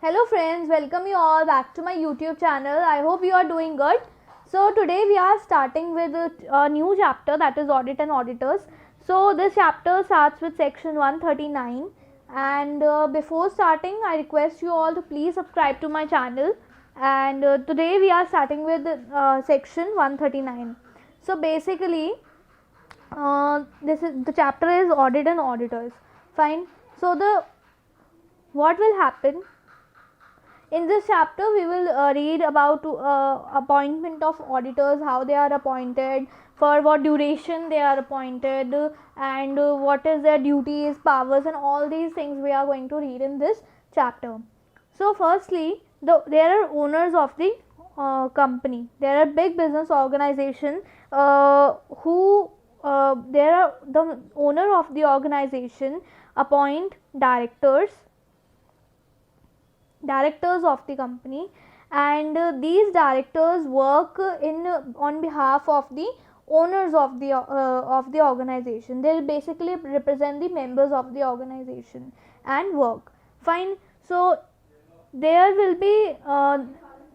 Hello friends, welcome you all back to my YouTube channel. I hope you are doing good. So today we are starting with a new chapter, that is audit and auditors. So this chapter starts with section 139, and before starting I request you all to please subscribe to my channel. And today we are starting with section 139. So basically this is the chapter is audit and auditors. Fine. So what will happen in this chapter? We will read about appointment of auditors, how they are appointed, for what duration they are appointed, and what is their duties, powers, and all these things we are going to read in this chapter. So firstly, there are owners of the company. There are big business organization who there are the owner of the organization appoint directors of the company, and these directors work on behalf of the owners of the organization. They basically represent the members of the organization and work. Fine. So there will be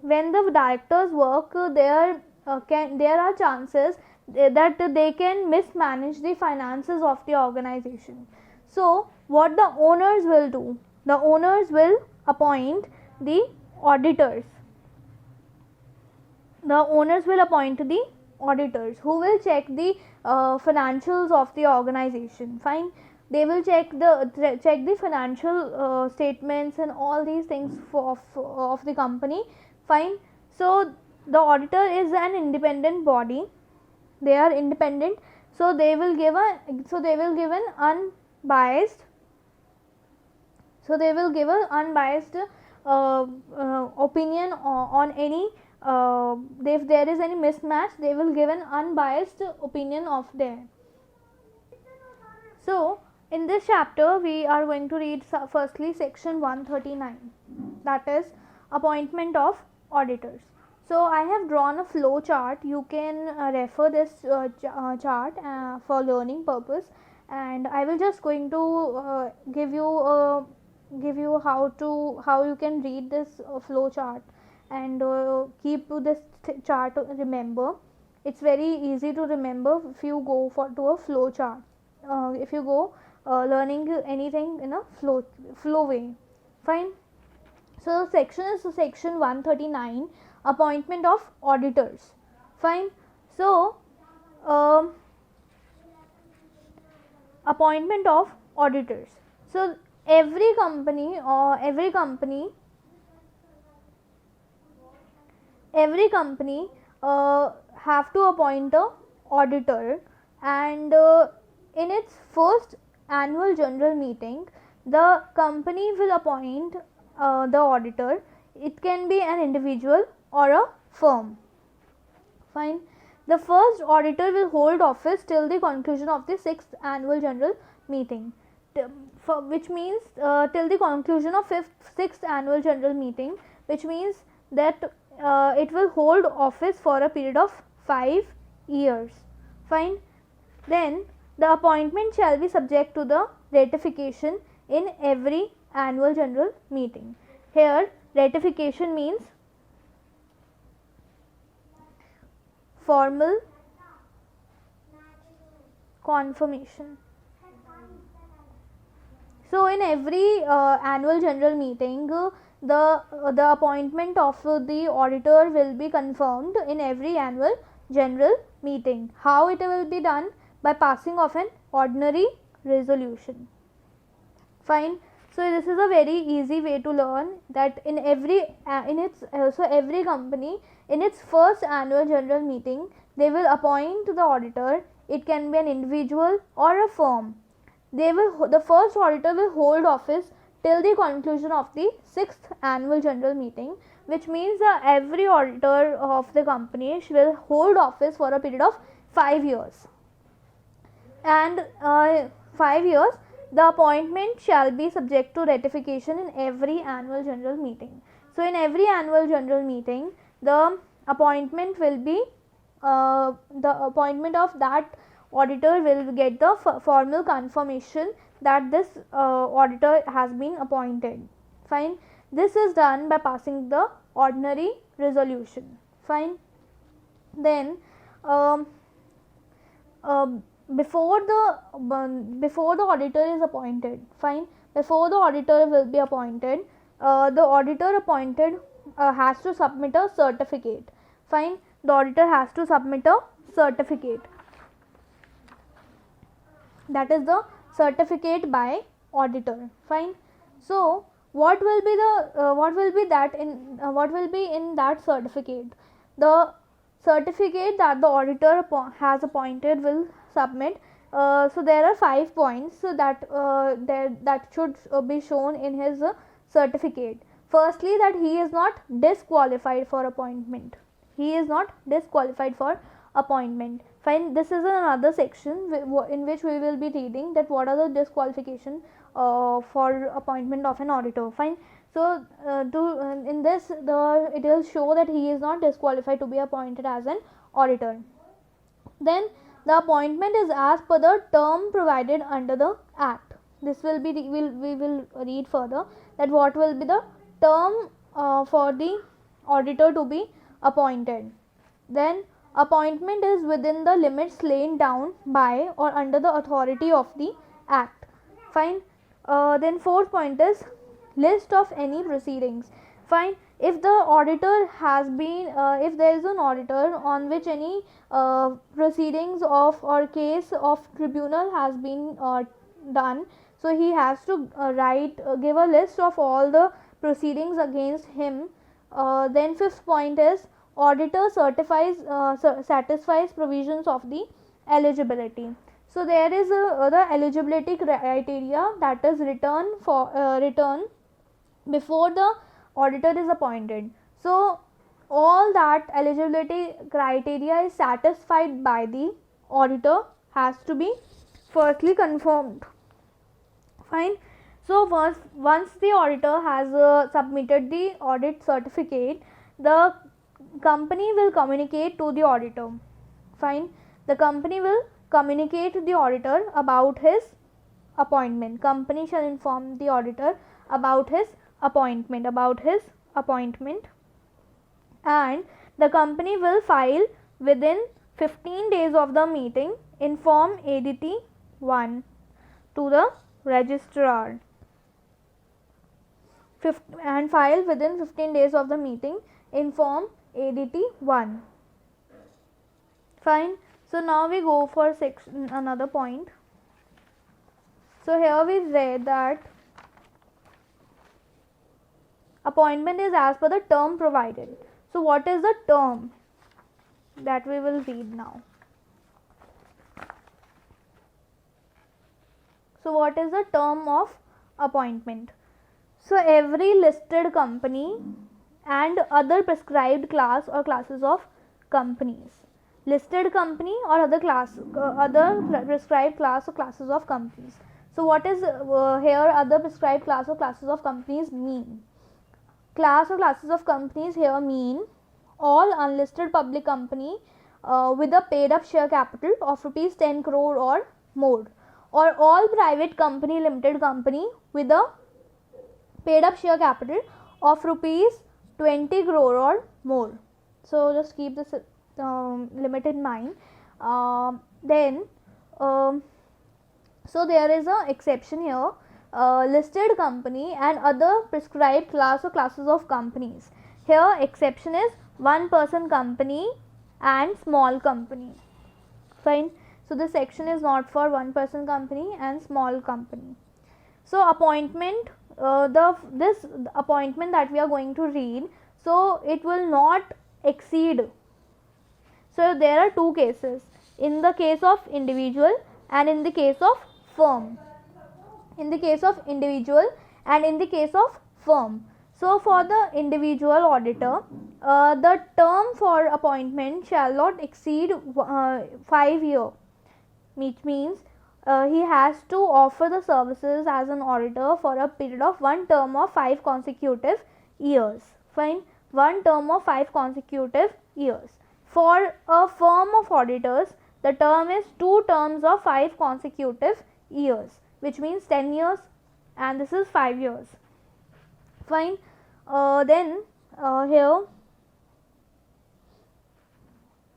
when the directors work, there are chances that they can mismanage the finances of the organization. So what the owners will do? The owners will appoint the auditors. The owners will appoint the auditors who will check the financials of the organization. Fine. They will check the financial statements and all these things of the company. Fine. So the auditor is an independent body. They are independent. So they will give an unbiased. So they will give an unbiased opinion on any if there is any mismatch, they will give an unbiased opinion of there. So in this chapter we are going to read firstly section 139, that is appointment of auditors. So I have drawn a flow chart. You can refer this chart for learning purpose, and I will just going to give you how you can read this flow chart and keep this chart. Remember, it's very easy to remember if you go to a flow chart. If you go learning anything in a flow way. Fine. So section is section 139, appointment of auditors. Fine. So appointment of auditors. So every company have to appoint a auditor, and in its first annual general meeting the company will appoint the auditor. It can be an individual or a firm. Fine. The first auditor will hold office till the conclusion of the 6th annual general meeting, which means till the conclusion of 6th annual general meeting, which means that it will hold office for a period of 5 years. Fine. Then the appointment shall be subject to the ratification in every annual general meeting. Here ratification means formal confirmation. So in every annual general meeting the appointment of the auditor will be confirmed in every annual general meeting. How it will be done? By passing of an ordinary resolution. Fine. So this is a very easy way to learn that in every every company in its first annual general meeting they will appoint the auditor. It can be an individual or a firm. The first auditor will hold office till the conclusion of the 6th annual general meeting, which means that every auditor of the company will hold office for a period of 5 years. And 5 years the appointment shall be subject to ratification in every annual general meeting. So in every annual general meeting the appointment will be the appointment of that auditor will get the formal confirmation that this auditor has been appointed. Fine. This is done by passing the ordinary resolution. Fine. Then before the auditor is appointed, fine, before the auditor will be appointed, the auditor appointed has to submit a certificate. Fine, the auditor has to submit a certificate, that is the certificate by auditor. Fine. So what will be in that certificate? The certificate that the auditor has appointed will submit. So there are 5 points that should be shown in his certificate. Firstly, that he is not disqualified for appointment. He is not disqualified for appointment. Fine. This is another section in which we will be reading that what are the disqualification for appointment of an auditor. Fine. So in this it will show that he is not disqualified to be appointed as an auditor. Then the appointment is as per the term provided under the act. This will be we will read further that what will be the term for the auditor to be appointed. Then appointment is within the limits laid down by or under the authority of the act. Fine. Then fourth point is list of any proceedings. Fine. If the auditor has been if there is an auditor on which any proceedings of or case of tribunal has been done, so he has to give a list of all the proceedings against him. Then fifth point is auditor satisfies provisions of the eligibility. So there is the eligibility criteria, that is return before the auditor is appointed. So all that eligibility criteria is satisfied by the auditor has to be firstly confirmed. Fine. So once the auditor has submitted the audit certificate, the company will communicate to the auditor. Fine. The company will communicate to the auditor about his appointment. Company shall inform the auditor about his appointment, and the company will file within 15 days of the meeting in form ADT 1 to the registrar, and file within 15 days of the meeting in form ADT 1. Fine. So now we go for another point. So here we read that appointment is as per the term provided. So what is the term that we will read now? So what is the term of appointment? So every listed company and other prescribed class or classes of companies. Listed company or other prescribed class or classes of companies. So what is here other prescribed class or classes of companies mean? Class or classes of companies here mean all unlisted public company with a paid up share capital of rupees 10 crore or more, or all private company limited company with a paid up share capital of rupees 20 crore or more. So just keep this limit in mind. So there is a exception here, listed company and other prescribed class or classes of companies. Here exception is one person company and small company. Fine. So this section is not for one person company and small company. So appointment, this appointment that we are going to read, so it will not exceed. So there are two cases, in the case of individual and in the case of firm. In the case of individual and in the case of firm. So for the individual auditor, the term for appointment shall not exceed 5 years, which means he has to offer the services as an auditor for a period of one term of 5 consecutive years. Fine. One term of 5 consecutive years. For a firm of auditors, the term is 2 terms of 5 consecutive years, which means 10 years, and this is 5 years. Fine. Then here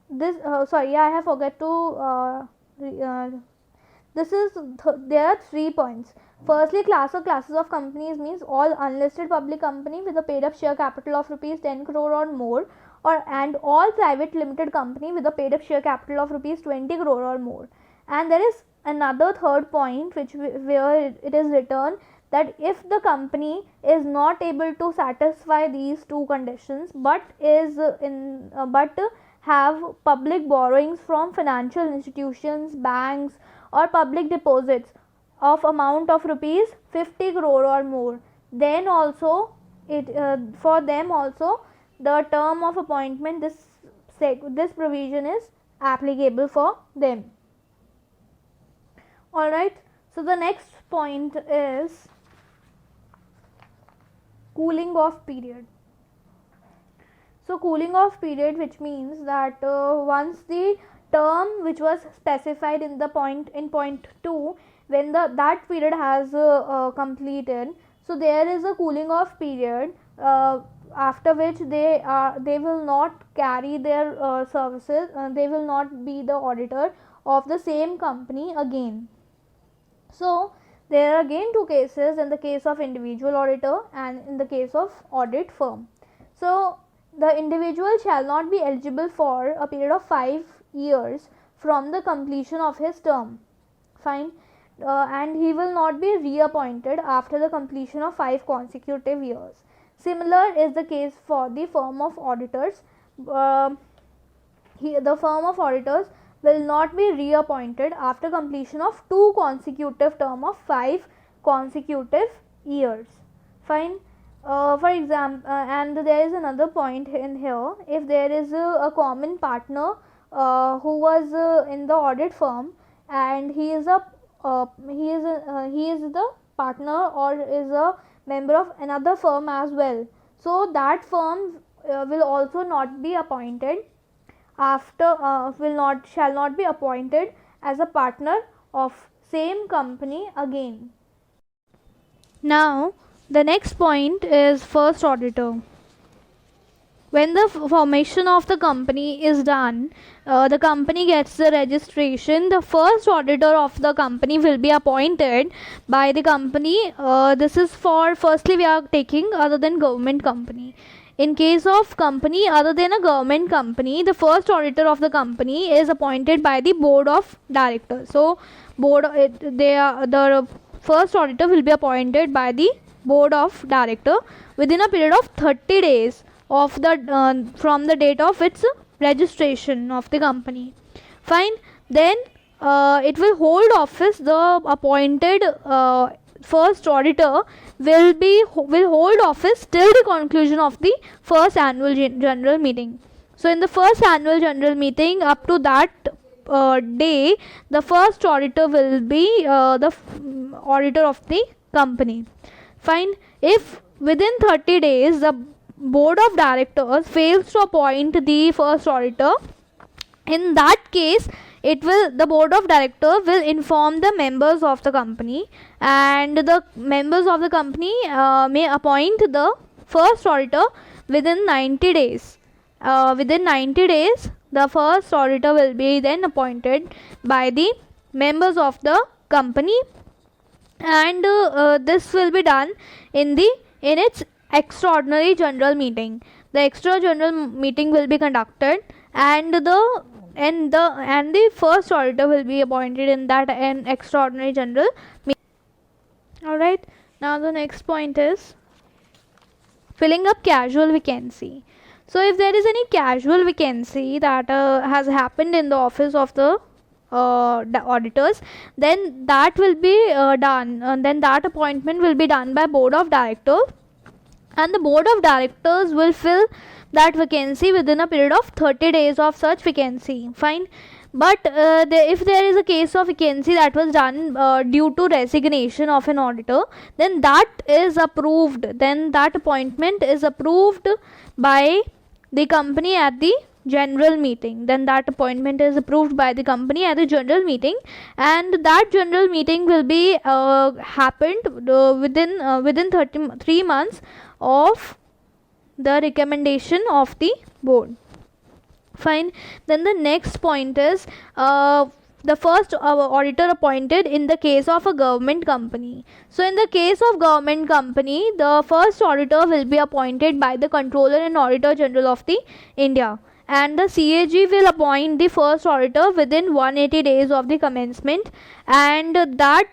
this sorry, I have forgot to there are 3 points. Firstly, class or classes of companies means all unlisted public company with a paid up share capital of rupees 10 crore or more, and all private limited company with a paid up share capital of rupees 20 crore or more. And there is another third point where it is written that if the company is not able to satisfy these two conditions but have public borrowings from financial institutions, banks or public deposits of amount of rupees 50 crore or more, then also for them also the term of appointment, this provision is applicable for them. Alright, so the next point is cooling off period. So cooling off period, which means that once the term which was specified in point 2, when that period has completed, so there is a cooling off period after which they will not carry their services, they will not be the auditor of the same company again. So there are again two cases, in the case of individual auditor and in the case of audit firm. So the individual shall not be eligible for a period of 5 years from the completion of his term. Fine. And he will not be reappointed after the completion of 5 consecutive years. Similar is the case for the firm of auditors. The firm of auditors will not be reappointed after completion of 2 consecutive term of 5 consecutive years. Fine. For example, and there is another point in here. If there is a common partner who was in the audit firm, and he is the partner or is a member of another firm as well, so that firm will also not be appointed after shall not be appointed as a partner of same company again. Now the next point is first auditor. When the formation of the company is done, the company gets the registration, the first auditor of the company will be appointed by the company. This is for, firstly we are taking other than government company. In case of company other than a government company, the first auditor of the company is appointed by the board of directors. So the first auditor will be appointed by the board of director within a period of 30 days of the from the date of its registration of the company. Fine. Then it will hold office, the appointed first auditor will hold office till the conclusion of the first annual general meeting. So in the first annual general meeting, up to that day, the first auditor will be the auditor of the company. Fine. If within 30 days the board of directors fails to appoint the first auditor, in that case the board of directors will inform the members of the company, and the members of the company may appoint the first auditor within 90 days. Within 90 days the first auditor will be then appointed by the members of the company, and this will be done in its extraordinary general meeting. The extra general meeting will be conducted, and the first auditor will be appointed in that an extraordinary general meeting. Alright, now the next point is filling up casual vacancy. So if there is any casual vacancy that has happened in the office of the auditors, then that will be done, then that appointment will be done by board of directors, and the board of directors will fill that vacancy within a period of 30 days of such vacancy. Fine. But if there is a case of vacancy that was done due to resignation of an auditor, then that is approved, then that appointment is approved by the company at the general meeting. Then that appointment is approved by the company at the general meeting, and that general meeting will be happened within 3 months of the recommendation of the board. Fine. Then the next point is the first auditor appointed in the case of a government company. So in the case of government company, the first auditor will be appointed by the Controller and Auditor General of the India, and the CAG will appoint the first auditor within 180 days of the commencement, and that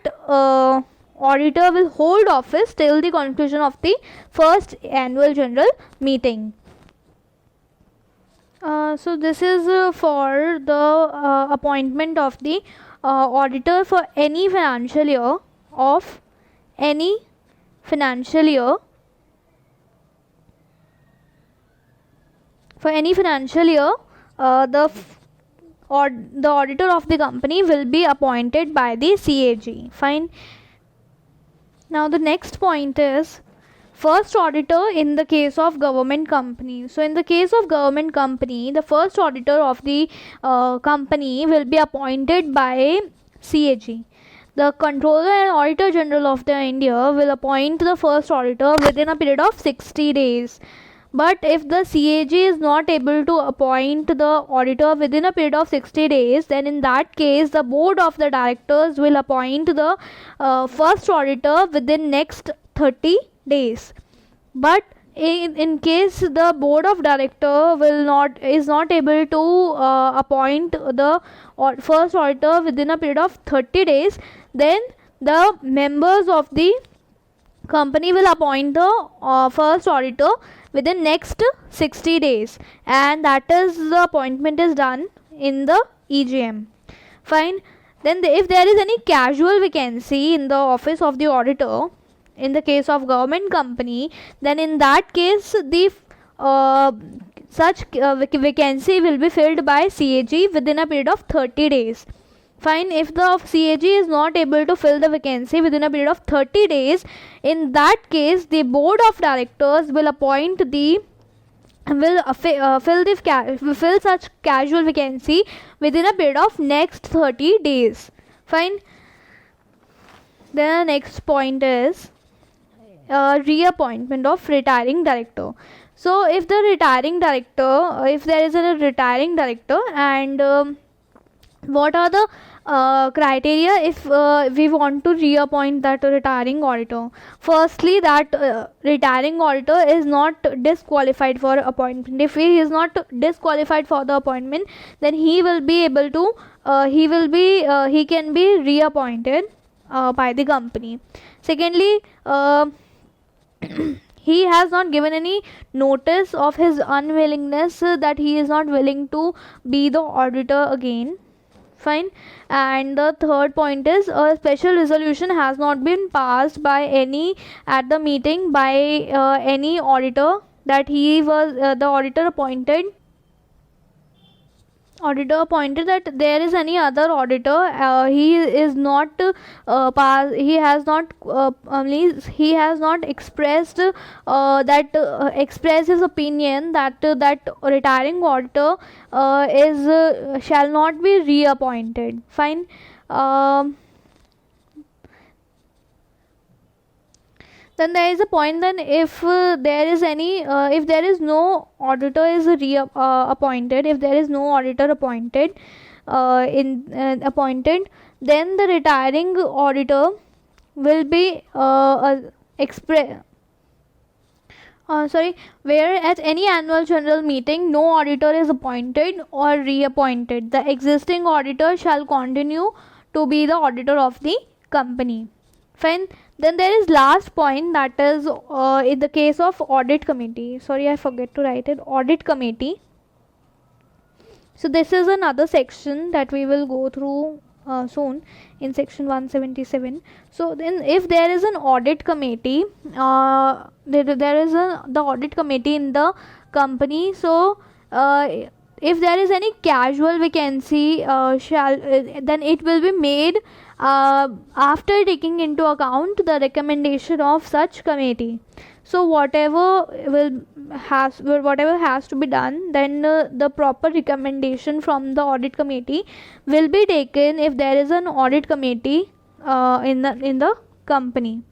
auditor will hold office till the conclusion of the first annual general meeting. So this is for the appointment of the auditor for any financial year of any financial year. For any financial year, the auditor of the company will be appointed by the CAG. Fine. Now the next point is first auditor in the case of government company. So in the case of government company, the first auditor of the company will be appointed by CAG. The Controller and Auditor General of the India will appoint the first auditor within a period of 60 days. But if the CAG is not able to appoint the auditor within a period of 60 days, then in that case the board of the directors will appoint the first auditor within next 30 days. But in case the board of director is not able to appoint the first auditor within a period of 30 days, then the members of the company will appoint the first auditor within next 60 days, and that is the appointment is done in the EGM. Fine. Then if there is any casual vacancy in the office of the auditor in the case of government company, then in that case the such vacancy will be filled by CAG within a period of 30 days. Fine. If the CAG is not able to fill the vacancy within a period of 30 days, in that case the board of directors will appoint the fill such casual vacancy within a period of next 30 days. Fine. Then the next point is reappointment of retiring director. So if the retiring director, if there is a retiring director, and what are the criteria if we want to reappoint that retiring auditor? Firstly, that retiring auditor is not disqualified for appointment. If he is not disqualified for the appointment, then he will be able to he can be reappointed by the company. Secondly, he has not given any notice of his unwillingness, that he is not willing to be the auditor again. Fine. And the third point is a special resolution has not been passed by any at the meeting by any auditor that he was the auditor appointed that there is any other auditor he is not he has not expressed express his opinion that that retiring auditor is shall not be reappointed. Fine. Then there is a point, then if there is any if there is no auditor is appointed, if there is no auditor appointed appointed, then the retiring auditor will be where at any annual general meeting no auditor is appointed or reappointed, the existing auditor shall continue to be the auditor of the company. Fine. Then there is last point, that is in the case of audit committee. Sorry, I forget to write it. Audit committee. So this is another section that we will go through soon in section 177. So then if there is an audit committee, there is the audit committee in the company. So if there is any casual vacancy then it will be made after taking into account the recommendation of such committee. So whatever has to be done, then the proper recommendation from the audit committee will be taken if there is an audit committee in the company.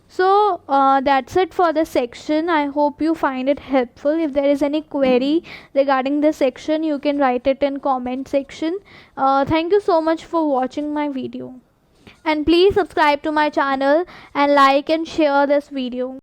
So that's it for the section. I hope you find it helpful. If there is any query regarding this section, you can write it in comment section. Thank you so much for watching my video, and please subscribe to my channel and like and share this video.